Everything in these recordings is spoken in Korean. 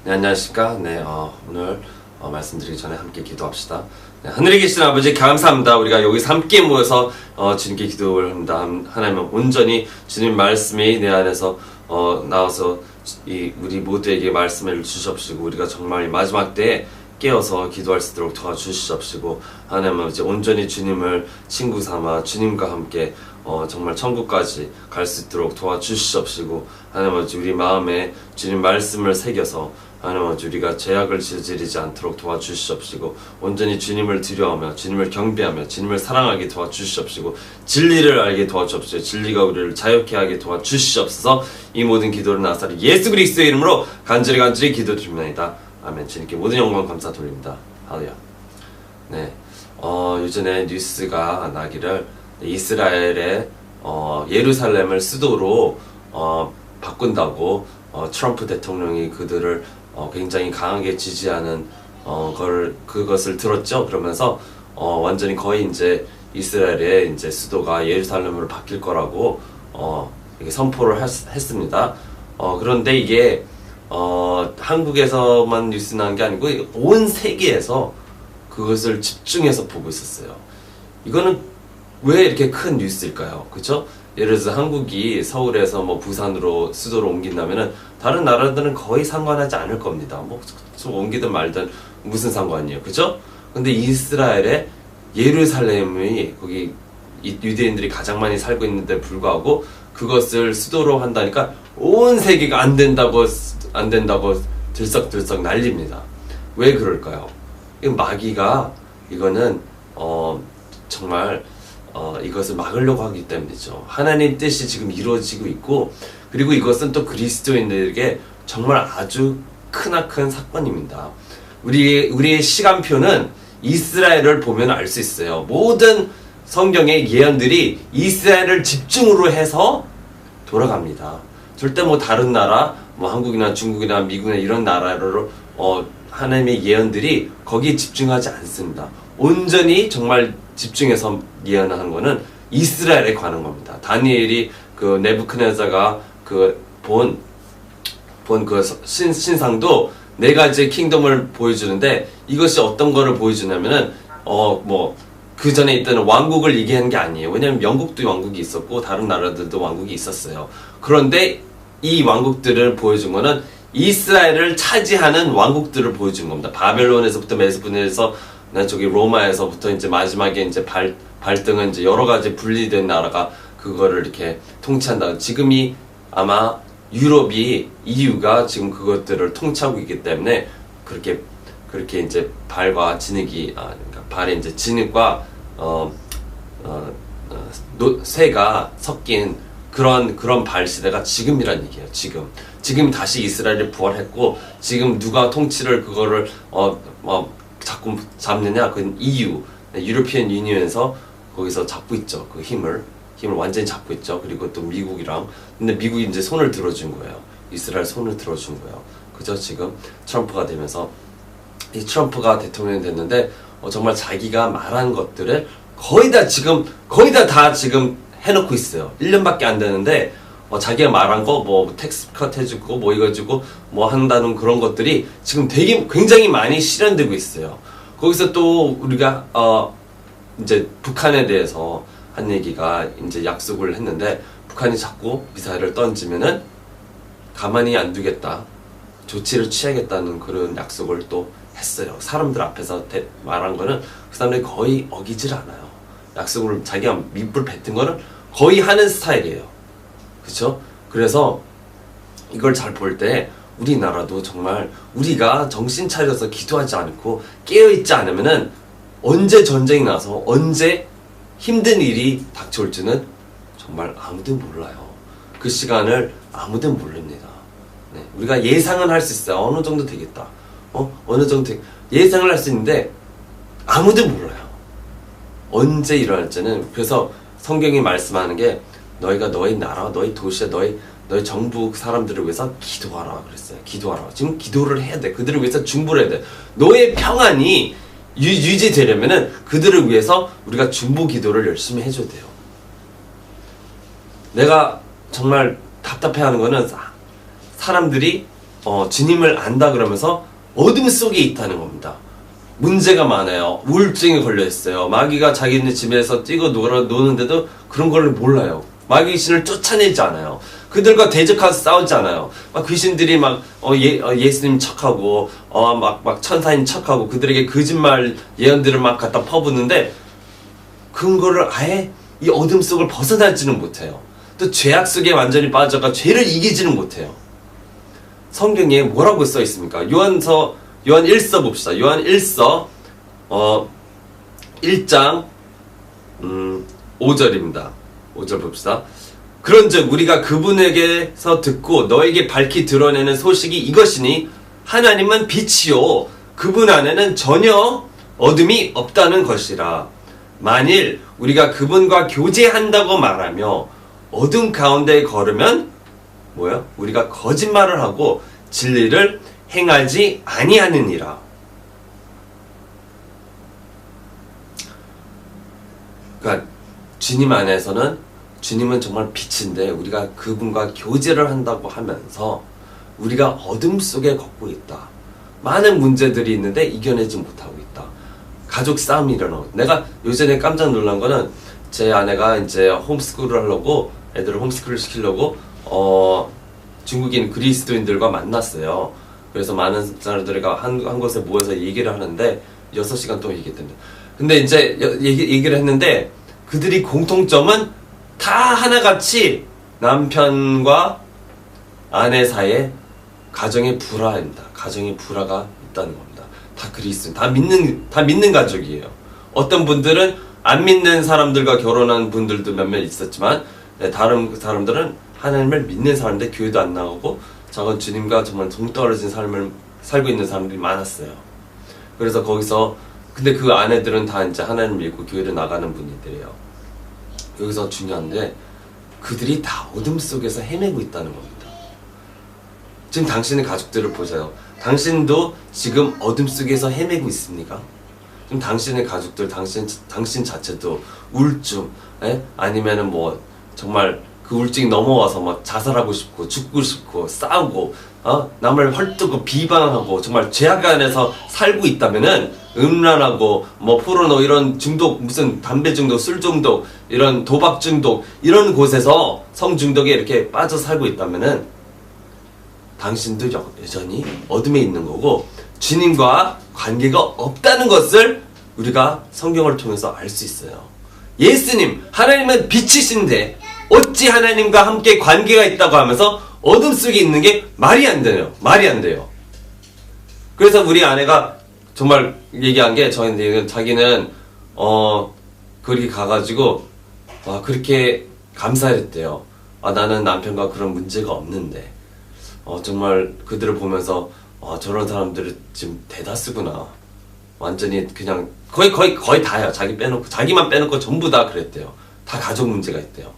네, 안녕하십니까. 네, 오늘 말씀드리기 전에 함께 기도합시다. 네, 하늘에 계신 아버지 감사합니다. 우리가 여기서 함께 모여서 주님께 기도를 합니다. 하나님은 온전히 주님 말씀이 내 안에서 나와서 우리 모두에게 말씀을 주시옵시고 우리가 정말 마지막 때에 깨어서 기도할 수 있도록 도와주시옵시고 하나님은 이제 온전히 주님을 친구 삼아 주님과 함께 정말 천국까지 갈 수 있도록 도와주시옵시고 하나님 우리 마음에 주님 말씀을 새겨서 하나님 우리가 죄악을 저지르지 않도록 도와주시옵시고 온전히 주님을 두려워하며 주님을 경배하며 주님을 사랑하게 도와주시옵시고 진리를 알게 도와주옵시고 진리가 우리를 자유케 하게 도와주시옵소서. 이 모든 기도를 나사렛 예수 그리스도의 이름으로 간절히 기도드립니다. 아멘. 주님께 모든 영광 감사 돌립니다. 할렐루야. 네, 요전에 뉴스가 나기를 이스라엘의 예루살렘을 수도로 바꾼다고 트럼프 대통령이 그들을 굉장히 강하게 지지하는 그것을 들었죠. 그러면서 완전히 거의 이제 이스라엘의 이제 수도가 예루살렘으로 바뀔 거라고 이렇게 선포를 했습니다. 그런데 이게 한국에서만 뉴스 나는 게 아니고 온 세계에서 그것을 집중해서 보고 있었어요. 이거는 왜 이렇게 큰 뉴스일까요? 그쵸? 예를 들어서 한국이 서울에서 뭐 부산으로 수도로 옮긴다면은 다른 나라들은 거의 상관하지 않을 겁니다. 뭐 옮기든 말든 무슨 상관이에요. 그죠? 근데 이스라엘의 예루살렘이 거기 유대인들이 가장 많이 살고 있는데 불구하고 그것을 수도로 한다니까 온 세계가 안 된다고 들썩들썩 난립니다. 왜 그럴까요? 마귀가 이거는 정말 이것을 막으려고 하기 때문이죠. 하나님 뜻이 지금 이루어지고 있고 그리고 이것은 또 그리스도인들에게 정말 아주 크나큰 사건입니다. 우리의 시간표는 이스라엘을 보면 알 수 있어요. 모든 성경의 예언들이 이스라엘을 집중으로 해서 돌아갑니다. 절대 뭐 다른 나라, 뭐 한국이나 중국이나 미국이나 이런 나라로 하나님의 예언들이 거기에 집중하지 않습니다. 온전히 정말 집중해서 예언하는 거는 이스라엘에 관한 겁니다. 다니엘이 그 네부컷네자가 본 신상도 네 가지 킹덤을 보여주는데 이것이 어떤 거를 보여주냐면은 그 전에 있던 왕국을 얘기하는 게 아니에요. 왜냐면 영국도 왕국이 있었고 다른 나라들도 왕국이 있었어요. 그런데 이 왕국들을 보여준 거는 이스라엘을 차지하는 왕국들을 보여준 겁니다. 바벨론에서부터 메소포타미아에서 저기 로마에서부터 이제 마지막에 이제 발등은 이제 여러 가지 분리된 나라가 그거를 이렇게 통치한다. 지금이 아마 유럽이 EU가 지금 그것들을 통치하고 있기 때문에 그렇게 이제 발과 진흙이 그러니까 발에 이제 진흙과 쇠가 섞인 그런 발 시대가 지금이란 얘기예요. 지금 다시 이스라엘이 부활했고 지금 누가 통치를 그거를 자꾸 잡느냐? 그건 EU, 유로피언 유니언에서 거기서 잡고 있죠. 그 힘을 완전히 잡고 있죠. 그리고 또 미국이랑 근데 미국이 이제 손을 들어준 거예요. 이스라엘 손을 들어준 거예요. 그죠? 지금 트럼프가 되면서 이 트럼프가 대통령이 됐는데 정말 자기가 말한 것들을 거의 다 지금 해놓고 있어요. 1년밖에 안 되는데 자기가 말한 거 뭐 텍스 컷 해주고 뭐 이거 주고 뭐 한다는 그런 것들이 지금 되게 굉장히 많이 실현되고 있어요. 거기서 또 우리가 이제 북한에 대해서 한 얘기가 이제 약속을 했는데 북한이 자꾸 미사일을 던지면은 가만히 안 두겠다. 조치를 취하겠다는 그런 약속을 또 했어요. 사람들 앞에서 말한 거는 그 사람들이 거의 어기질 않아요. 약속을 자기가 밑불 뱉은 거는 거의 하는 스타일이에요. 그쵸? 그래서 이걸 잘 볼 때 우리나라도 정말 우리가 정신 차려서 기도하지 않고 깨어있지 않으면은 언제 전쟁이 나서 언제 힘든 일이 닥쳐올지는 정말 아무도 몰라요. 그 시간을 아무도 모릅니다. 네, 우리가 예상은 할 수 있어요. 어느 정도 되겠다. 어느 정도 예상을 할 수 있는데 아무도 몰라요. 언제 일어날지는. 그래서 성경이 말씀하는 게 너희가 너희 나라, 너희 도시에 너희 정부 사람들을 위해서 기도하라 그랬어요. 기도하라. 지금 기도를 해야 돼. 그들을 위해서 중보를 해야 돼. 너의 평안이 유지되려면은 그들을 위해서 우리가 중보 기도를 열심히 해줘야 돼요. 내가 정말 답답해하는 거는 사람들이 주님을 안다 그러면서 어둠 속에 있다는 겁니다. 문제가 많아요. 우울증에 걸려 있어요. 마귀가 자기네 집에서 뛰고 노는데도 그런 걸 몰라요. 마귀 귀신을 쫓아내지 않아요. 그들과 대적해서 싸우지 않아요. 막 귀신들이 예수님 척하고 막 천사인 척하고 그들에게 거짓말 예언들을 막 갖다 퍼붓는데 그거를 아예 이 어둠 속을 벗어나지는 못해요. 또 죄악 속에 완전히 빠져가 죄를 이기지는 못해요. 성경에 뭐라고 써 있습니까? 요한 1서 봅시다. 요한 1서 1장 5절입니다. 5절 봅시다. 그런즉 우리가 그분에게서 듣고 너에게 밝히 드러내는 소식이 이것이니 하나님은 빛이요 그분 안에는 전혀 어둠이 없다는 것이라. 만일 우리가 그분과 교제한다고 말하며 어둠 가운데 걸으면 뭐야? 우리가 거짓말을 하고 진리를 행하지 아니하느니라. 그러니까 주님 안에서는 주님은 정말 빛인데 우리가 그분과 교제를 한다고 하면서 우리가 어둠 속에 걷고 있다. 많은 문제들이 있는데 이겨내지 못하고 있다. 가족 싸움이 일어나고. 내가 요전에 깜짝 놀란 거는 제 아내가 이제 홈스쿨을 하려고 애들을 홈스쿨을 시키려고 중국인 그리스도인들과 만났어요. 그래서 많은 사람들이 한 곳에 모여서 얘기를 하는데 6시간 동안 얘기했답니다. 근데 이제 얘기를 했는데 그들이 공통점은 다 하나같이 남편과 아내 사이에 가정의 불화입니다. 가정의 불화가 있다는 겁니다. 다 그리스도인, 다 믿는 가족이에요. 어떤 분들은 안 믿는 사람들과 결혼한 분들도 몇몇 있었지만 다른 사람들은 하나님을 믿는 사람인데 교회도 안 나오고 저건 주님과 정말 동떨어진 삶을 살고 있는 사람들이 많았어요. 그래서 거기서 근데 그 아내들은 다 이제 하나님 믿고 교회를 나가는 분들이에요. 여기서 중요한데 그들이 다 어둠 속에서 헤매고 있다는 겁니다. 지금 당신의 가족들을 보세요. 당신도 지금 어둠 속에서 헤매고 있습니까? 지금 당신의 가족들, 당신 자체도 우울증, 아니면은 뭐 정말 그 우울증이 넘어와서 막 자살하고 싶고 죽고 싶고 싸우고 남을 헐뜯고 비방하고 정말 죄악 안에서 살고 있다면은 음란하고 뭐 포르노 이런 중독, 무슨 담배 중독, 술 중독, 이런 도박 중독 이런 곳에서 성 중독에 이렇게 빠져 살고 있다면은 당신도 여전히 어둠에 있는 거고 주님과 관계가 없다는 것을 우리가 성경을 통해서 알 수 있어요. 예수님, 하나님은 빛이신데 어찌 하나님과 함께 관계가 있다고 하면서 어둠 속에 있는 게 말이 안 돼요. 말이 안 돼요. 그래서 우리 아내가 정말 얘기한 게 저한테 자기는 거기 가가지고 그렇게 감사했대요. 나는 남편과 그런 문제가 없는데 정말 그들을 보면서 저런 사람들이 지금 대다수구나. 완전히 그냥 거의 다예요. 자기만 빼놓고 전부 다 그랬대요. 다 가족 문제가 있대요.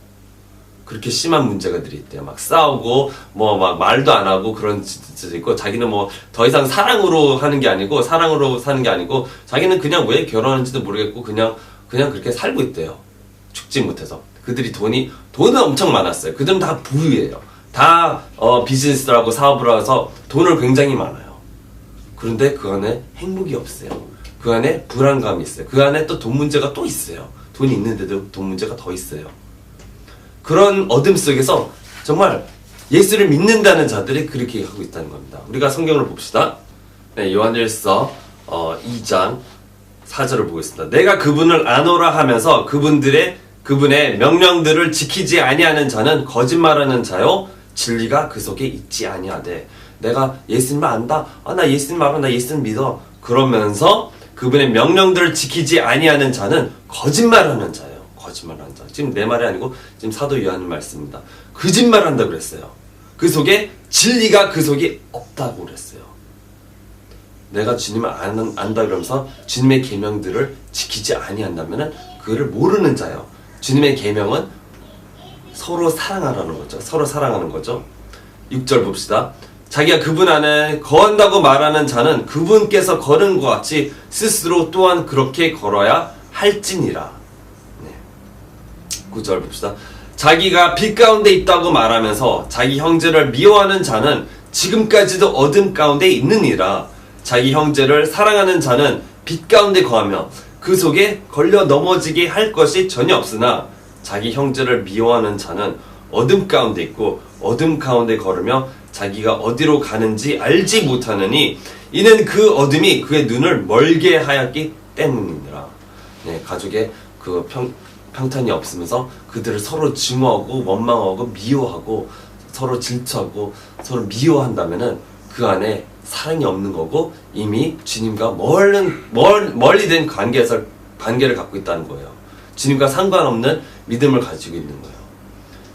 그렇게 심한 문제가들이 있대요. 막 싸우고 막 말도 안 하고 그런 짓도 있고 자기는 뭐 더 이상 사랑으로 사는 게 아니고 자기는 그냥 왜 결혼하는지도 모르겠고 그냥 그렇게 살고 있대요. 죽지 못해서. 그들이 돈은 엄청 많았어요. 그들은 다 부유예요. 다 비즈니스를 하고 사업을 해서 돈을 굉장히 많아요. 그런데 그 안에 행복이 없어요. 그 안에 불안감이 있어요. 그 안에 또 돈 문제가 또 있어요. 돈이 있는데도 돈 문제가 더 있어요. 그런 어둠 속에서 정말 예수를 믿는다는 자들이 그렇게 하고 있다는 겁니다. 우리가 성경을 봅시다. 요한일서 2장 4절을 보겠습니다. 내가 그분을 아노라 하면서 그분의 명령들을 지키지 아니하는 자는 거짓말하는 자요 진리가 그 속에 있지 아니하되. 내가 예수님을 안다. 나 예수님 알아. 나 예수님 믿어. 그러면서 그분의 명령들을 지키지 아니하는 자는 거짓말하는 자예요. 거짓말하는 자. 지금 내 말이 아니고 지금 사도 요한의 말씀입니다. 거짓말한다 그랬어요. 그 속에 진리가 그 속에 없다고 그랬어요. 내가 주님을 안다 그러면서 주님의 계명들을 지키지 아니한다면은 그거를 모르는 자예요. 주님의 계명은 서로 사랑하라는 거죠. 서로 사랑하는 거죠. 6절 봅시다. 자기가 그분 안에 거한다고 말하는 자는 그분께서 걸은 것 같이 스스로 또한 그렇게 걸어야 할지니라. 9절 봅시다. 자기가 빛 가운데 있다고 말하면서 자기 형제를 미워하는 자는 지금까지도 어둠 가운데 있느니라. 자기 형제를 사랑하는 자는 빛 가운데 거하며 그 속에 걸려 넘어지게 할 것이 전혀 없으나 자기 형제를 미워하는 자는 어둠 가운데 있고 어둠 가운데 걸으며 자기가 어디로 가는지 알지 못하느니 이는 그 어둠이 그의 눈을 멀게 하였기 때문이니라. 네, 가족의 그 평탄이 없으면서 그들을 서로 증오하고 원망하고 미워하고 서로 질투하고 서로 미워한다면은 그 안에 사랑이 없는 거고 이미 주님과 멀리 된 관계를 갖고 있다는 거예요. 주님과 상관없는 믿음을 가지고 있는 거예요.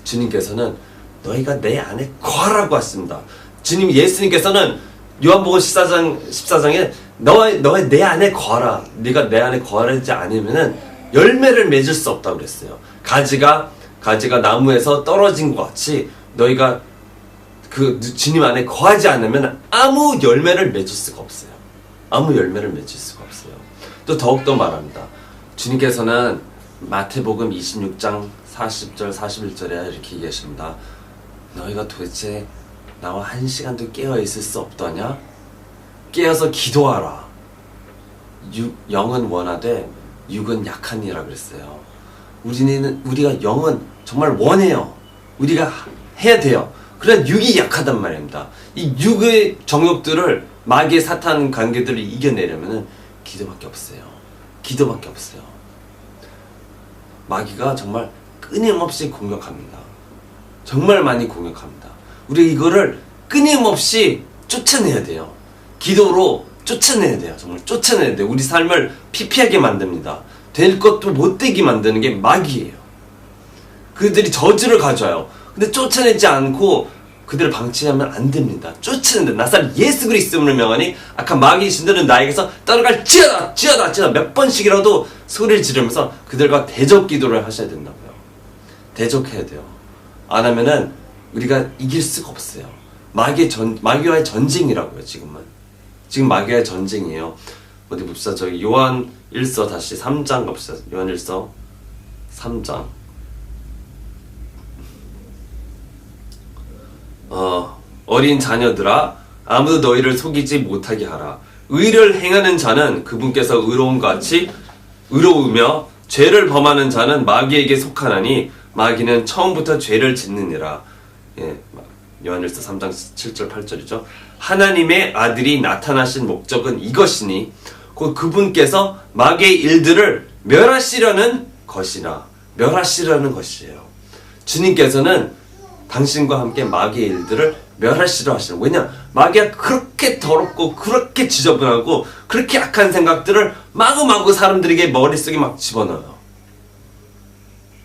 주님께서는 너희가 내 안에 거하라고 하십니다. 주님 예수님께서는 요한복음 14장에 너희 내 안에 거하라. 네가 내 안에 거하지 않으면은 열매를 맺을 수 없다고 그랬어요. 가지가 나무에서 떨어진 것 같이 너희가 그 주님 안에 거하지 않으면 아무 열매를 맺을 수가 없어요. 아무 열매를 맺을 수가 없어요. 또 더욱더 말합니다. 주님께서는 마태복음 26장 40절 41절에 이렇게 얘기하십니다. 너희가 도대체 나와 한 시간도 깨어 있을 수 없더냐? 깨어서 기도하라. 영은 원하되 육은 약하니라 그랬어요. 우리가 영은 정말 원해요. 우리가 해야 돼요. 그러나 육이 약하단 말입니다. 이 육의 정욕들을 마귀의 사탄 관계들을 이겨내려면 기도밖에 없어요. 기도밖에 없어요. 마귀가 정말 끊임없이 공격합니다. 정말 많이 공격합니다. 우리 이거를 끊임없이 쫓아내야 돼요. 기도로 쫓아내야 돼요. 정말 쫓아내야 돼요. 우리 삶을 피폐하게 만듭니다. 될 것도 못 되게 만드는 게 마귀예요. 그들이 저주를 가져와요. 근데 쫓아내지 않고 그들을 방치하면 안 됩니다. 쫓아낸다. 나사렛 예수 그리스도를 명하니 악한 마귀 신들은 나에게서 떠나갈지어다 몇 번씩이라도 소리를 지르면서 그들과 대적 기도를 하셔야 된다고요. 대적해야 돼요. 안 하면은 우리가 이길 수가 없어요. 마귀와의 전쟁이라고요. 지금 마귀와의 전쟁이에요. 어디 봅시다. 저기 요한 1서 다시 3장 갑시다. 요한 1서 3장. 어린 자녀들아 아무도 너희를 속이지 못하게 하라. 의를 행하는 자는 그분께서 의로운 같이 의로우며 죄를 범하는 자는 마귀에게 속하나니 마귀는 처음부터 죄를 짓느니라. 예, 요한일서 3장 7절 8절이죠. 하나님의 아들이 나타나신 목적은 이것이니 곧 그분께서 마귀의 일들을 멸하시려는 것이라. 멸하시려는 것이에요. 주님께서는 당신과 함께 마귀의 일들을 멸하시려 하시는. 왜냐? 마귀가 그렇게 더럽고 그렇게 지저분하고 그렇게 악한 생각들을 마구마구 사람들에게 머릿속에 막 집어넣어요.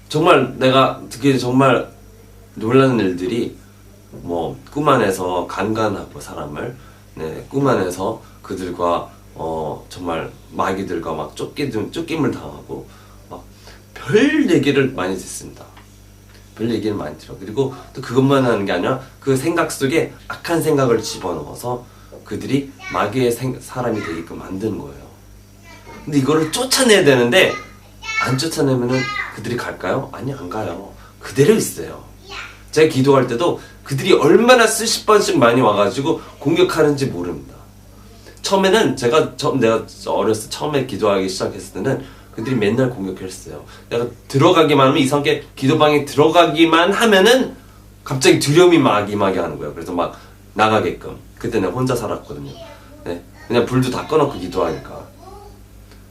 정말 내가 듣기 정말 놀라는 일들이 꿈 안에서 강간하고 사람을 꿈 안에서 그들과 정말 마귀들과 막 쫓김을 당하고 막 별 얘기를 많이 듣습니다. 별 얘기를 많이 들어. 그리고 또 그것만 하는 게 아니라 그 생각 속에 악한 생각을 집어넣어서 그들이 마귀의 사람이 되게끔 만드는 거예요. 근데 이거를 쫓아내야 되는데 안 쫓아내면은 그들이 갈까요? 아니, 안 가요. 그대로 있어요. 제가 기도할 때도 그들이 얼마나 수십 번씩 많이 와가지고 공격하는지 모릅니다. 처음에는 내가 어렸을 때 처음에 기도하기 시작했을 때는 그들이 맨날 공격했어요. 내가 들어가기만 하면 이상하게 기도방에 들어가기만 하면은 갑자기 두려움이 막 임하게 하는 거예요. 그래서 막 나가게끔. 그때 내가 혼자 살았거든요. 네. 그냥 불도 다 꺼놓고 기도하니까.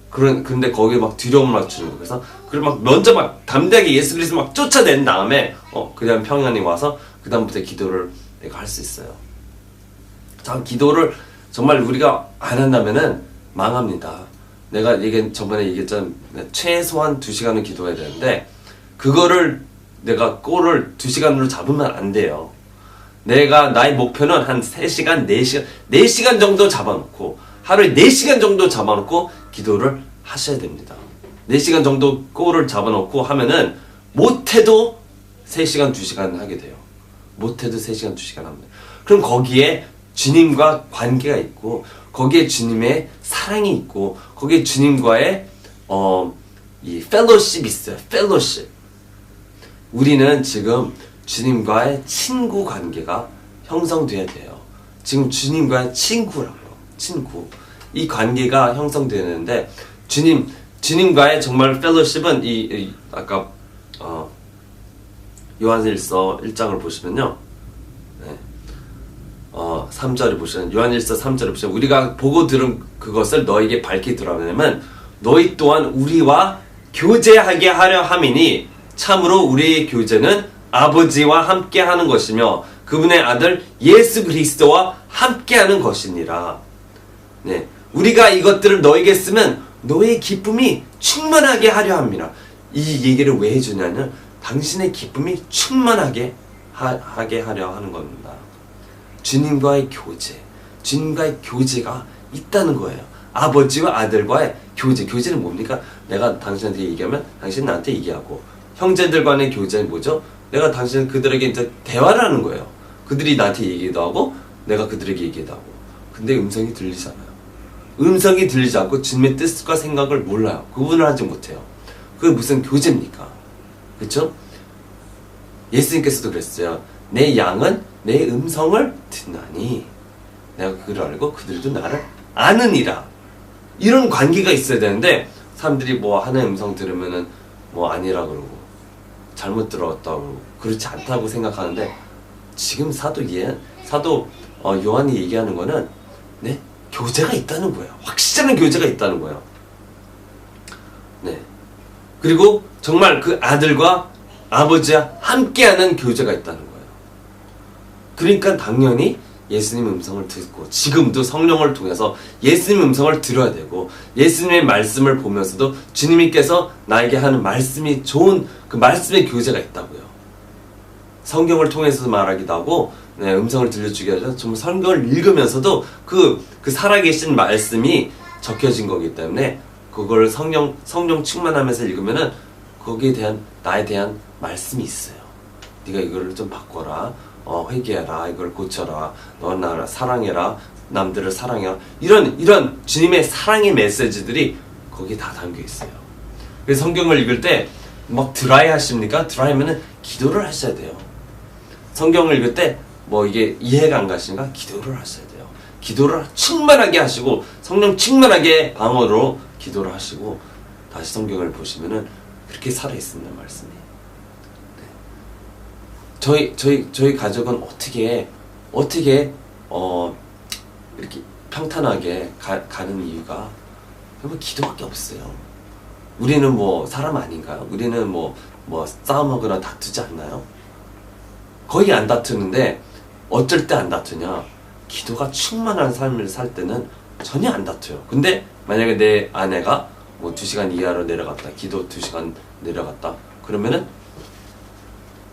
근데 거기에 막 두려움을 막 주는 거예요. 그래서 그걸 막 먼저 막 담대하게 예수 그리스도 막 쫓아낸 다음에 그다음 평안이 와서 그다음부터 기도를 내가 할 수 있어요. 참 기도를 정말 우리가 안 한다면은 망합니다. 내가 저번에 얘기했잖아. 최소한 2시간은 기도해야 되는데 그거를 내가 골을 2시간으로 잡으면 안 돼요. 나의 목표는 한 3시간, 4시간 정도 잡아놓고 하루에 4시간 정도 잡아놓고 기도를 하셔야 됩니다. 4시간 정도 골을 잡아놓고 하면은 못해도 3시간, 2시간 하게 돼요. 못해도 3시간, 2시간 합니다. 그럼 거기에 주님과 관계가 있고 거기에 주님의 사랑이 있고 거기에 주님과의 이 펠로십이 있어요. 펠로십. 우리는 지금 주님과의 친구 관계가 형성돼야 돼요. 지금 주님과의 친구라고요. 친구. 이 관계가 형성되는데 주님과의 정말 펠로십은 아까 요한일서 1장을 보시면요. 네. 3절을 보시면 요한일서 3절을 보시면 우리가 보고 들은 그것을 너에게 밝히 들으려면 너희 또한 우리와 교제하게 하려 함이니 참으로 우리의 교제는 아버지와 함께 하는 것이며 그분의 아들 예수 그리스도와 함께 하는 것이니라. 네. 우리가 이것들을 너에게 쓰면 너의 기쁨이 충만하게 하려 합니다. 이 얘기를 왜 해주냐면 당신의 기쁨이 충만하게 하게 하려 하는 겁니다. 주님과의 교제, 주님과의 교제가 있다는 거예요. 아버지와 아들과의 교제, 교제는 뭡니까? 내가 당신한테 얘기하면 당신 나한테 얘기하고, 형제들 간의 교제는 뭐죠? 내가 그들에게 이제 대화를 하는 거예요. 그들이 나한테 얘기도 하고 내가 그들에게 얘기도 하고. 근데 음성이 들리잖아요. 음성이 들리지 않고 주님의 뜻과 생각을 몰라요. 구분을 하지 못해요. 그게 무슨 교제입니까? 그렇죠? 예수님께서도 그랬어요. 내 양은 내 음성을 듣나니 내가 그걸 알고 그들도 나를 아느니라. 이런 관계가 있어야 되는데 사람들이 뭐 하나의 음성 들으면은 뭐 아니라 그러고 잘못 들었다고 그렇지 않다고 생각하는데 지금 사도 요한이 얘기하는 거는 네? 교제가 있다는 거예요. 확실한 교제가 있다는 거예요. 네. 그리고 정말 그 아들과 아버지와 함께하는 교제가 있다는 거예요. 그러니까 당연히 예수님 음성을 듣고 지금도 성령을 통해서 예수님 음성을 들어야 되고 예수님의 말씀을 보면서도 주님께서 나에게 하는 말씀이 좋은 그 말씀의 교제가 있다고요. 성경을 통해서 말하기도 하고 네, 음성을 들려주기도 하죠. 정말 성경을 읽으면서도 그 살아계신 말씀이 적혀진 거기 때문에 그걸 성령 충만하면서 읽으면은 거기에 대한 나에 대한 말씀이 있어요. 네가 이거를 좀 바꿔라. 회개해라. 이걸 고쳐라. 너 나를 사랑해라. 남들을 사랑해라. 이런 주님의 사랑의 메시지들이 거기에 다 담겨 있어요. 그래서 성경을 읽을 때 막 드라이 하십니까? 드라이면은 기도를 하셔야 돼요. 성경을 읽을 때 뭐 이게 이해가 안 가시는가? 기도를 하셔야 돼요. 기도를 충만하게 하시고 성령 충만하게 방언으로 기도를 하시고 다시 성경을 보시면은 그렇게 살아 있습니다. 말씀이. 네. 저희 가족은 어떻게 이렇게 평탄하게 가는 이유가 정말 기도밖에 없어요. 우리는 뭐 사람 아닌가요? 우리는 뭐 싸움하거나 다투지 않나요? 거의 안 다투는데 어쩔 때 안 다투냐? 기도가 충만한 삶을 살 때는 전혀 안 다투요. 근데 만약에 내 아내가 뭐 2시간 이하로 내려갔다, 기도 2시간 내려갔다, 그러면은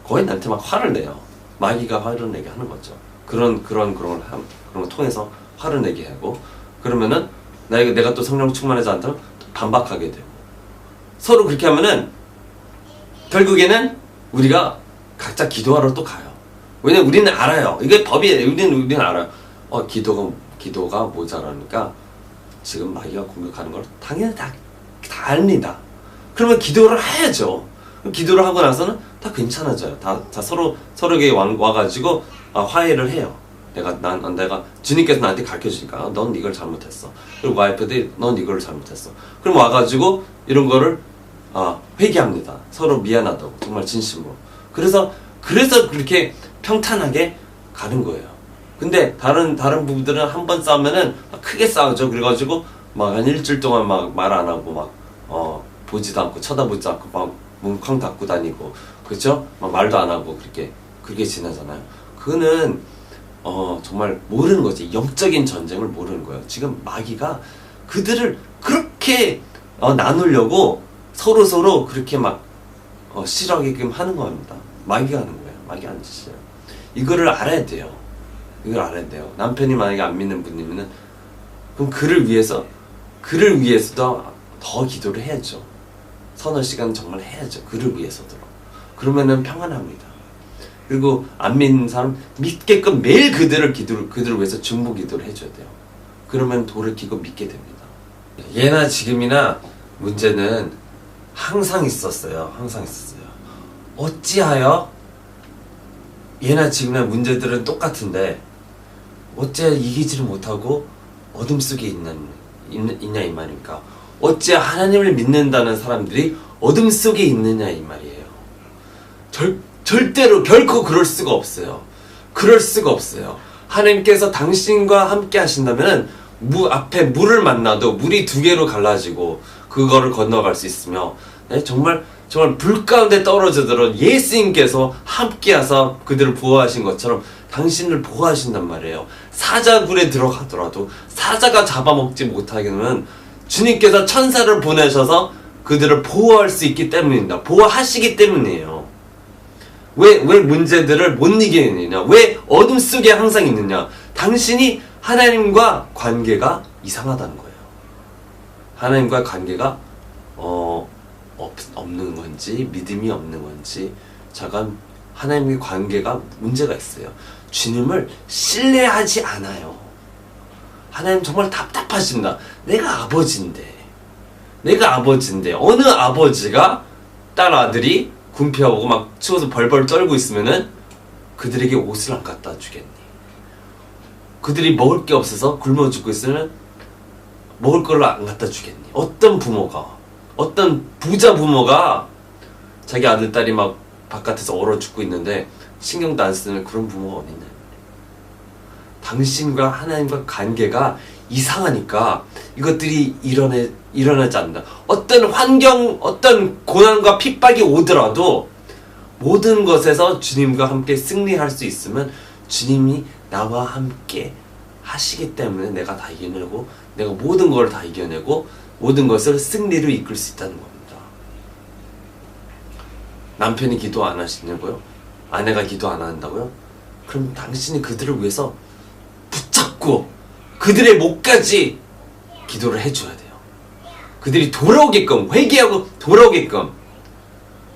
거의 나한테 막 화를 내요. 마귀가 화를 내게 하는 거죠. 그런 걸 통해서 화를 내게 하고, 그러면은 내가 또 성령 충만하지 않다면 반박하게 되고, 서로 그렇게 하면은 결국에는 우리가 각자 기도하러 또 가요. 왜냐면 우리는 알아요. 이게 법이에요. 우리는 알아요. 기도가 모자라니까 지금 마귀가 공격하는 걸 당연히 다 압니다. 그러면 기도를 해야죠. 기도를 하고 나서는 다 괜찮아져요. 다 서로에게 와가지고 화해를 해요. 내가 주님께서 나한테 가르쳐 주니까 넌 이걸 잘못했어. 그리고 와이프들이 넌 이걸 잘못했어. 그럼 와가지고 이런 거를 회개합니다. 서로 미안하다고 정말 진심으로. 그래서 그렇게 평탄하게 가는 거예요. 근데 다른 부부들은 한 번 싸우면은 크게 싸우죠. 그래가지고 막 한 일주일 동안 막 말 안 하고 막 보지도 않고 쳐다보지 않고 막 뭉쾅 닫고 다니고, 그렇죠? 막 말도 안 하고 그렇게 지내잖아요. 그거는 정말 모르는 거지. 영적인 전쟁을 모르는 거예요. 지금 마귀가 그들을 그렇게 나누려고 서로 그렇게 막 싫어하게끔 하는 겁니다. 마귀가 하는 거예요. 마귀 하는 짓이에요. 이거를 알아야 돼요. 남편이 만약에 안 믿는 분이면은 그럼 그를 위해서도 더 기도를 해야죠. 서너 시간 정말 해야죠. 그를 위해서도. 그러면은 평안합니다. 그리고 안 믿는 사람 믿게끔 매일 그들을 위해서 중보 기도를 해줘야 돼요. 그러면 돌이키고 믿게 됩니다. 예나 지금이나 문제는 항상 있었어요. 어찌하여 예나 지금이나 문제들은 똑같은데 어째 이기지를 못하고 어둠 속에 있냐 이 말입니까? 어째 하나님을 믿는다는 사람들이 어둠 속에 있느냐 이 말이에요. 절대로 결코 그럴 수가 없어요. 그럴 수가 없어요. 하나님께서 당신과 함께 하신다면 앞에 물을 만나도 물이 두 개로 갈라지고 그거를 건너갈 수 있으며, 네, 정말 불 가운데 떨어지도록 예수님께서 함께 하사 그들을 보호하신 것처럼 당신을 보호하신단 말이에요. 사자굴에 들어가더라도 사자가 잡아먹지 못하게 하면 주님께서 천사를 보내셔서 그들을 보호할 수 있기 때문입니다. 보호하시기 때문이에요. 왜 문제들을 못 이기느냐? 왜 어둠 속에 항상 있느냐? 당신이 하나님과 관계가 이상하다는 거예요. 하나님과 관계가 없는 건지 믿음이 없는 건지, 잠깐 하나님의 관계가 문제가 있어요. 주님을 신뢰하지 않아요. 하나님 정말 답답하신다. 내가 아버지인데 어느 아버지가 딸 아들이 군피하고 막 추워서 벌벌 떨고 있으면은 그들에게 옷을 안 갖다 주겠니? 그들이 먹을 게 없어서 굶어 죽고 있으면 먹을 거를 안 갖다 주겠니? 어떤 부자 부모가 자기 아들 딸이 막 바깥에서 얼어 죽고 있는데 신경도 안 쓰는 그런 부모가 어딨냐? 당신과 하나님과 관계가 이상하니까 이것들이 일어나지 않는다. 어떤 환경, 어떤 고난과 핍박이 오더라도 모든 것에서 주님과 함께 승리할 수 있으면 주님이 나와 함께 하시기 때문에 내가 다 이겨내고, 내가 모든 걸 다 이겨내고 모든 것을 승리로 이끌 수 있다는 겁니다. 남편이 기도 안 하시냐고요? 아내가 기도 안 한다고요? 그럼 당신이 그들을 위해서 붙잡고 그들의 목까지 기도를 해줘야 돼요. 그들이 돌아오게끔, 회개하고 돌아오게끔.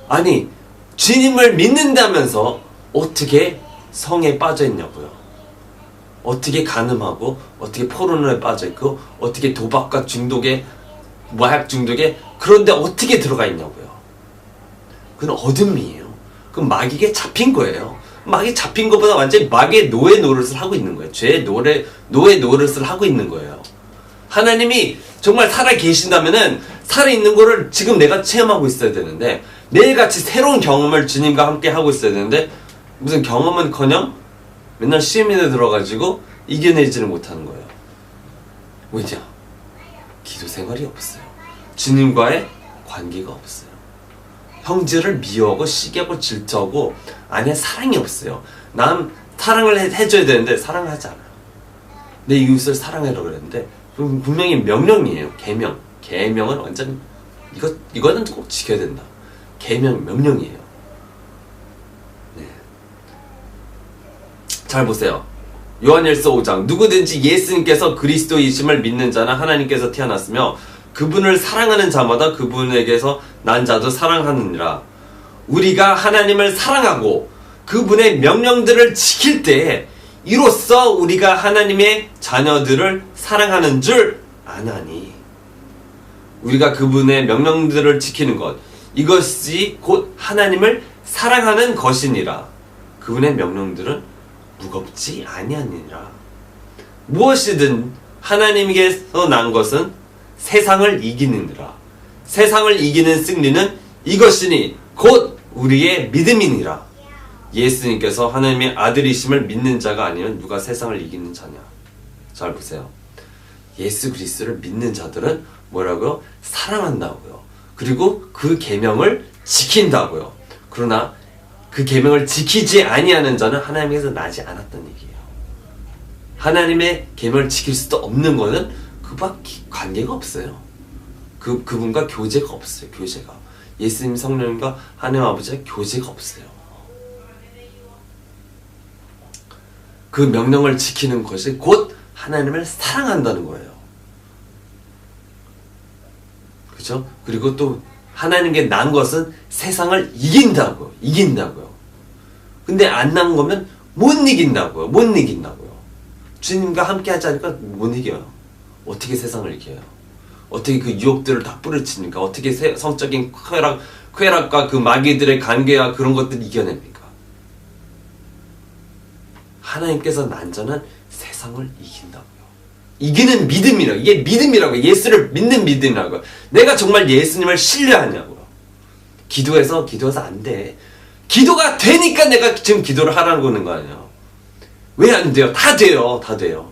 아니, 주님을 믿는다면서 어떻게 성에 빠져있냐고요? 어떻게 간음하고, 어떻게 포르노에 빠져있고, 어떻게 도박과 중독에, 마약 중독에, 그런데 어떻게 들어가 있냐고요? 그건 어둠이에요. 그건 마귀에게 잡힌 거예요. 마귀 잡힌 것보다 완전히 마귀의 노예 노릇을 하고 있는 거예요. 죄의 노예 노릇을 하고 있는 거예요. 하나님이 정말 살아 계신다면은 살아있는 거를 지금 내가 체험하고 있어야 되는데, 매일같이 새로운 경험을 주님과 함께 하고 있어야 되는데, 무슨 경험은커녕 맨날 시험에 들어가지고 이겨내지를 못하는 거예요. 왜냐? 기도 생활이 없어요. 주님과의 관계가 없어요. 형제를 미워하고 시기하고 질투하고 안에 사랑이 없어요. 남 사랑을 해줘야 되는데 사랑하지 않아요. 내 이웃을 사랑하라고 그랬는데 분명히 명령이에요. 계명은 완전 이거는 꼭 지켜야 된다. 명령이에요. 네. 잘 보세요. 요한일서 5장, 누구든지 예수님께서 그리스도이심을 믿는 자는 하나님께서 태어났으며 그분을 사랑하는 자마다 그분에게서 난 자도 사랑하느니라. 우리가 하나님을 사랑하고 그분의 명령들을 지킬 때 이로써 우리가 하나님의 자녀들을 사랑하는 줄 아나니. 우리가 그분의 명령들을 지키는 것, 이것이 곧 하나님을 사랑하는 것이니라. 그분의 명령들은 무겁지 아니하니라. 무엇이든 하나님께서 난 것은 세상을 이기느니라. 세상을 이기는 승리는 이것이니 곧 우리의 믿음이니라. 예수님께서 하나님의 아들이심을 믿는 자가 아니면 누가 세상을 이기는 자냐. 잘 보세요. 예수 그리스도를 믿는 자들은 뭐라고요? 사랑한다고요. 그리고 그 계명을 지킨다고요. 그러나 그 계명을 지키지 아니하는 자는 하나님께서 나지 않았다는 얘기예요. 하나님의 계명을 지킬 수도 없는 것은 그와 관계가 없어요. 그분과 교제가 없어요. 교제가. 예수님 성령님과 하나님 아버지의 교제가 없어요. 그 명령을 지키는 것이 곧 하나님을 사랑한다는 거예요. 그렇죠? 그리고 또 하나님께 난 것은 세상을 이긴다고요. 근데 안 난 거면 못 이긴다고요. 주님과 함께 하지 않으니까 못 이겨요. 어떻게 세상을 이겨요? 어떻게 그 유혹들을 다 뿌리칩니까? 어떻게 성적인 쾌락과 그 마귀들의 관계와 그런 것들을 이겨냅니까? 하나님께서 난 자는 세상을 이긴다고요. 이기는 믿음이라고. 이게 믿음이라고. 예수를 믿는 믿음이라고. 내가 정말 예수님을 신뢰하냐고요. 기도해서 안 돼. 기도가 되니까 내가 지금 기도를 하라고 하는 거 아니에요. 왜 안 돼요? 다 돼요. 다 돼요.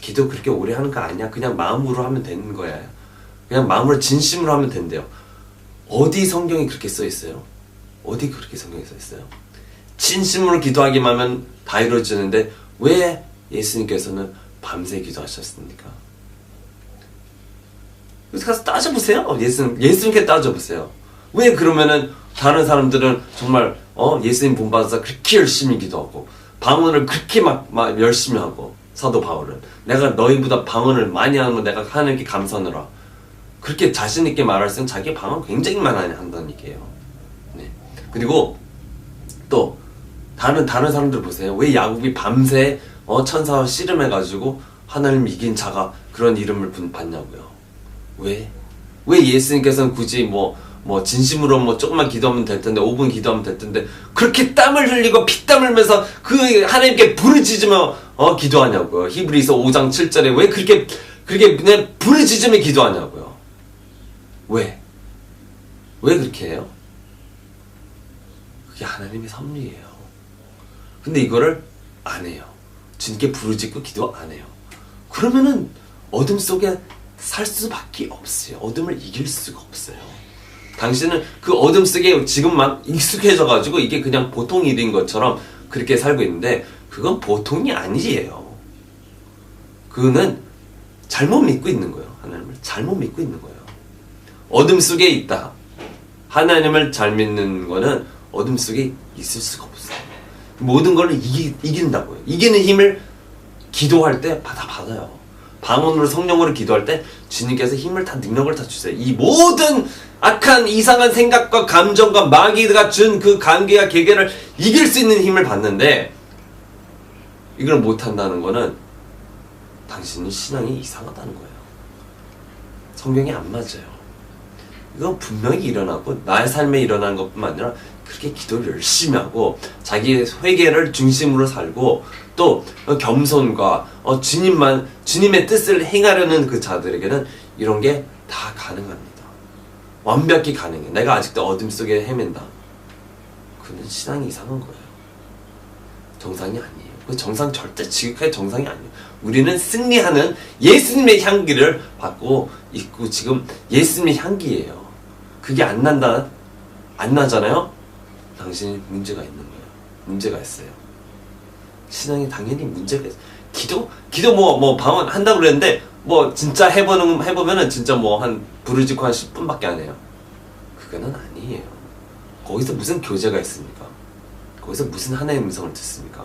기도 그렇게 오래 하는 거 아니야. 그냥 마음으로 하면 되는 거야. 그냥 마음으로 진심으로 하면 된대요. 어디 성경이 그렇게 써 있어요? 어디 그렇게 성경이 써 있어요? 진심으로 기도하기만 하면 다 이루어지는데 왜 예수님께서는 밤새 기도하셨습니까? 그래서 가서 따져보세요. 예수님께 따져보세요. 왜 그러면은 다른 사람들은 정말 예수님 본받아서 그렇게 열심히 기도하고 방언을 그렇게 막 열심히 하고, 사도 바울은 내가 너희보다 방언을 많이 하면 내가 하나님께 감사하노라, 그렇게 자신 있게 말할 때는 자기 방언 굉장히 많이 한다는 얘기예요. 네. 그리고 또 다른 사람들 보세요. 왜 야곱이 밤새 천사와 씨름해가지고 하나님 이긴 자가 그런 이름을 받냐고요. 왜 예수님께서는 굳이 뭐 진심으로 조금만 기도하면 될 텐데, 5분 기도하면 될 텐데, 그렇게 땀을 흘리고 피땀 흘면서 그 하나님께 부르짖으며 기도하냐고요. 히브리서 5장 7절에 왜 그렇게 그냥 부르짖으며 기도하냐고요. 왜 그렇게 해요? 그게 하나님의 섭리예요. 근데 이거를 안 해요. 주님께 부르짖고 기도 안 해요. 그러면은 어둠 속에 살 수밖에 없어요. 어둠을 이길 수가 없어요. 당신은 그 어둠 속에 지금 막 익숙해져가지고 이게 그냥 보통 일인 것처럼 그렇게 살고 있는데, 그건 보통이 아니에요. 그거는 잘못 믿고 있는 거예요. 하나님을 잘못 믿고 있는 거예요. 어둠 속에 있다. 하나님을 잘 믿는 거는 어둠 속에 있을 수가 없어요. 모든 걸 이긴다고요. 이기는 힘을 기도할 때 받아요. 방언으로 성령으로 기도할 때 주님께서 힘을 다, 능력을 다 주세요. 이 모든 악한 이상한 생각과 감정과 마귀가 준 그 관계와 계계를 이길 수 있는 힘을 받는데, 이걸 못한다는 거는 당신은 신앙이 이상하다는 거예요. 성경이 안 맞아요. 이건 분명히 일어나고 나의 삶에 일어나는 것뿐만 아니라 그렇게 기도를 열심히 하고 자기의 회개를 중심으로 살고 또 겸손과 주님의 뜻을 행하려는 그 자들에게는 이런 게 다 가능합니다. 완벽히 가능해. 내가 아직도 어둠 속에 헤맨다. 그는 신앙이 이상한 거예요. 정상이 아니에요. 그 정상 절대 지극하게 정상이 아니에요. 우리는 승리하는 예수님의 향기를 받고 있고 지금 예수님의 향기예요. 그게 안 나잖아요? 당신이 문제가 있는 거예요. 문제가 있어요. 신앙이 당연히 문제가 있어요. 기도 방언 한다고 그랬는데 진짜 해보면은 진짜 한 부르짖고 한 10분밖에 안 해요. 그거는 아니에요. 거기서 무슨 교제가 있습니까? 거기서 무슨 하나님의 음성을 듣습니까?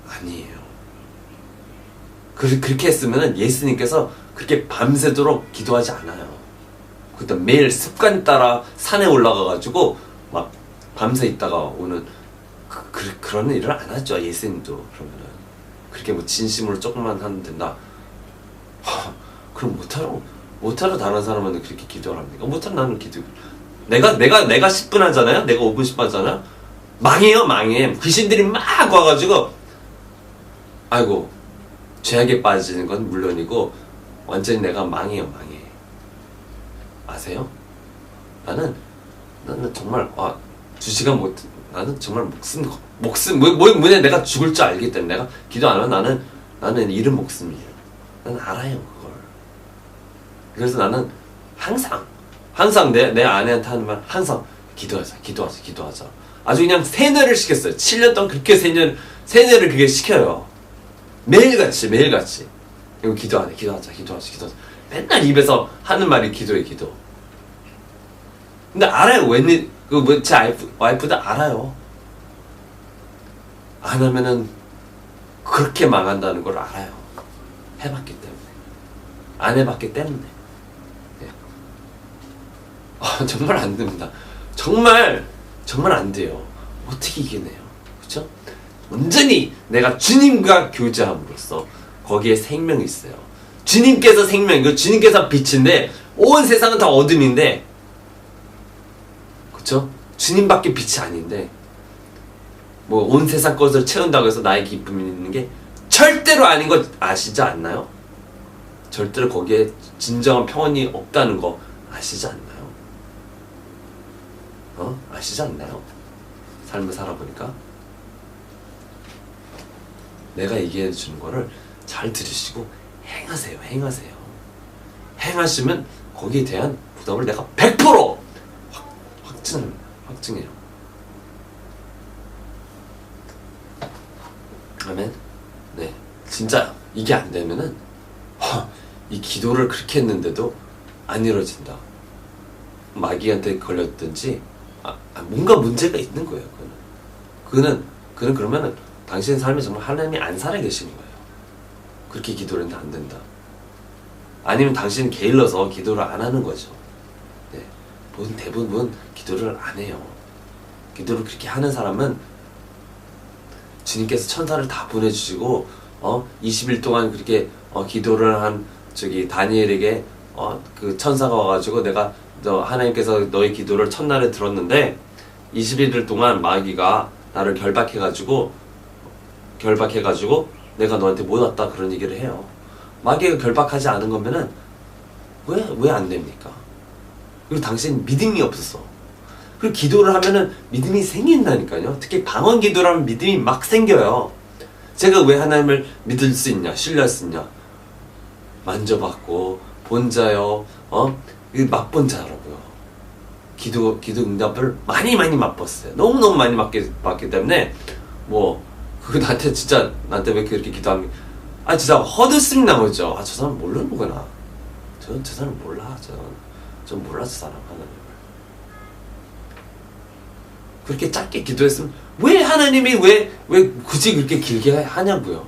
아니에요. 그렇게 했으면은 예수님께서 그렇게 밤새도록 기도하지 않아요. 그때 매일 습관 따라 산에 올라가가지고 막 밤새 있다가 오는 그런 일을 안 하죠. 예수님도. 그러면은 그렇게 진심으로 조금만 하면 된다. 그럼 못하러 다른 사람한테 그렇게 기도를 합니까? 못하러 나는 기도. 내가 10분 하잖아요. 내가 5분 10분 하잖아요. 망해. 귀신들이 막 와가지고 아이고, 죄악에 빠지는 건 물론이고 완전히 내가 망해요. 아세요? 나는 정말 2시간 나는 정말 목숨 뭐냐, 내가 죽을 줄 알기 때문에 내가 기도 안 하면 나는 잃은 목숨이에요. 나는 알아요 그걸. 그래서 나는 항상 내 아내한테 하는 말, 항상 기도하자. 아주 그냥 세뇌를 시켰어요. 7년 동안 그렇게 세뇌를 그게 시켜요. 매일같이 이거 기도하자. 맨날 입에서 하는 말이 기도예요. 기도. 근데 알아요. 제 와이프도 알아요. 안 하면은 그렇게 망한다는 걸 알아요. 해봤기 때문에. 안 해봤기 때문에. 네. 정말 안 됩니다. 정말 안 돼요. 어떻게 이기네요. 그쵸? 온전히 내가 주님과 교제함으로써 거기에 생명이 있어요. 주님께서 생명이고 주님께서 빛인데 온 세상은 다 어둠인데, 그쵸? 주님밖에 빛이 아닌데 뭐 온 세상 것을 채운다고 해서 나의 기쁨이 있는 게 절대로 아닌 거 아시지 않나요? 절대로 거기에 진정한 평안이 없다는 거 아시지 않나요? 아시지 않나요? 삶을 살아보니까 내가 얘기해 주는 거를 잘 들으시고 행하세요. 행하시면 거기에 대한 부담을 내가 100% 확증해요. 아멘. 네, 진짜 이게 안 되면은 이 기도를 그렇게 했는데도 안 이루어진다. 마귀한테 걸렸든지 뭔가 문제가 있는 거예요. 그는 그러면은 당신의 삶에 정말 하나님이 안 살아 계시는 거예요. 그렇게 기도를 했는데 안 된다. 아니면 당신은 게을러서 기도를 안 하는 거죠. 네, 대부분 기도를 안 해요. 기도를 그렇게 하는 사람은 주님께서 천사를 다 보내주시고 20일 동안 그렇게 기도를 한 다니엘에게 그 천사가 와가지고 내가 하나님께서 너의 기도를 첫날에 들었는데 21일 동안 마귀가 나를 결박해가지고 내가 너한테 못 왔다 그런 얘기를 해요. 마귀가 결박하지 않은 거면은 왜 안 됩니까? 그리고 당신 믿음이 없었어. 그리고 기도를 하면은 믿음이 생긴다니까요. 특히 방언 기도를 하면 믿음이 막 생겨요. 제가 왜 하나님을 믿을 수 있냐, 신뢰할 수 있냐? 만져봤고 본자요, 맛본 자라고요. 기도 응답을 많이 맛봤어요. 너무 많이 봤기 때문에 그거 나한테 왜 그렇게 기도하면 진짜 헛웃음이 나오죠. 저 사람 모르는 거구나. 저 사람 몰라. 전 몰라 저 사람 하나님을. 그렇게 짧게 기도했으면 왜 하나님이 왜 굳이 그렇게 길게 하냐고요.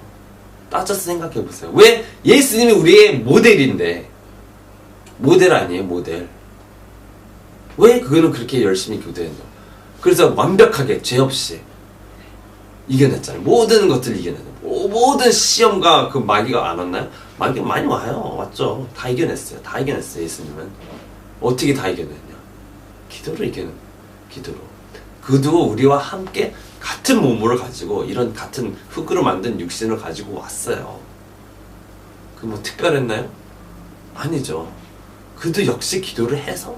따져서 생각해 보세요. 왜 예수님이 우리의 모델인데 모델 아니에요, 모델. 왜 그거는 그렇게 열심히 기도했냐. 그래서 완벽하게 죄 없이 이겨냈잖아요. 모든 것들을 이겨냈어요. 모든 시험과 그 마귀가 안 왔나요? 마귀가 많이 와요. 왔죠. 다 이겨냈어요. 예수님은. 어떻게 다 이겨냈냐? 기도로 이겨낸 기도로. 그도 우리와 함께 같은 몸을 가지고 이런 같은 흙으로 만든 육신을 가지고 왔어요. 그 특별했나요? 아니죠. 그도 역시 기도를 해서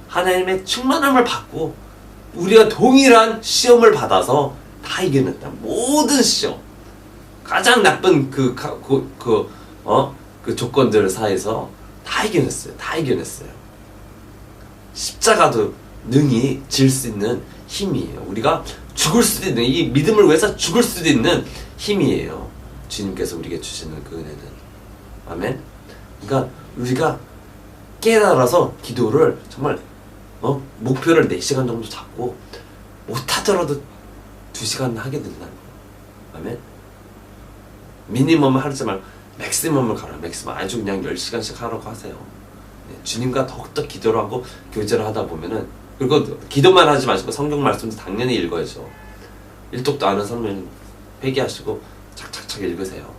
하나님의 충만함을 받고 우리가 동일한 시험을 받아서 다 이겨냈다. 모든 시험. 가장 나쁜 그 조건들 사이에서 다 이겨냈어요. 십자가도 능히 질 수 있는 힘이에요. 우리가 죽을 수도 있는, 이 믿음을 위해서 죽을 수도 있는 힘이에요. 주님께서 우리에게 주시는 그 은혜는. 아멘. 그러니까 우리가 깨달아서 기도를 정말 목표를 4시간 정도 잡고 못하더라도 2시간 하게 된다는 거예요. 아멘. 미니멈을 하지 말고 맥시멈을 가라. 맥시멈 아주 그냥 10시간씩 하라고 하세요. 네, 주님과 더욱더 기도를 하고 교제를 하다 보면은, 그리고 기도만 하지 마시고 성경 말씀도 당연히 읽어야죠. 일독도 아는 성경 회개하시고 착착착 읽으세요.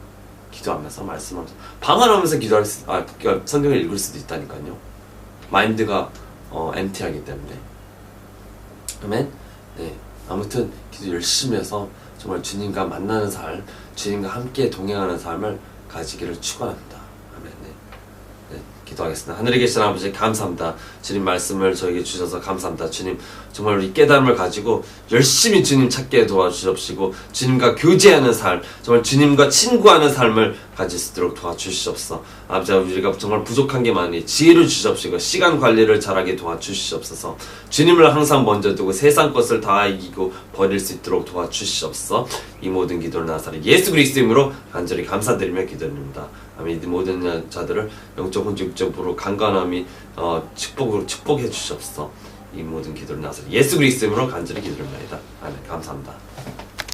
기도하면서 말씀하면서 방언하면서 성경을 읽을 수도 있다니까요. 마인드가 empty하기 때문에. 아멘. 네, 아무튼 기도 열심히 해서 정말 주님과 만나는 삶, 주님과 함께 동행하는 삶을 가지기를 축원합니다. 아멘. 네, 기도하겠습니다. 하늘에 계신 아버지 감사합니다. 주님 말씀을 저에게 주셔서 감사합니다. 주님 정말 우리 깨달음을 가지고 열심히 주님 찾게 도와주시옵시고 주님과 교제하는 삶, 정말 주님과 친구하는 삶을 가질 수 있도록 도와주시옵소서. 아버지, 우리가 정말 부족한 게 많으니 지혜를 주시옵시고 시간 관리를 잘하게 도와주시옵소서. 주님을 항상 먼저 두고 세상 것을 다 이기고 버릴 수 있도록 도와주시옵소서. 이 모든 기도를 나사렛 예수 그리스도 이름으로 간절히 감사드리며 기도드립니다. 아멘. 이 모든 자들을 영적으로 육적으로 강건함이 축복해 주시옵소서. 이 모든 기도를 나사렛 예수 그리스도 이름으로 간절히 기도드립니다. 아멘. 감사합니다.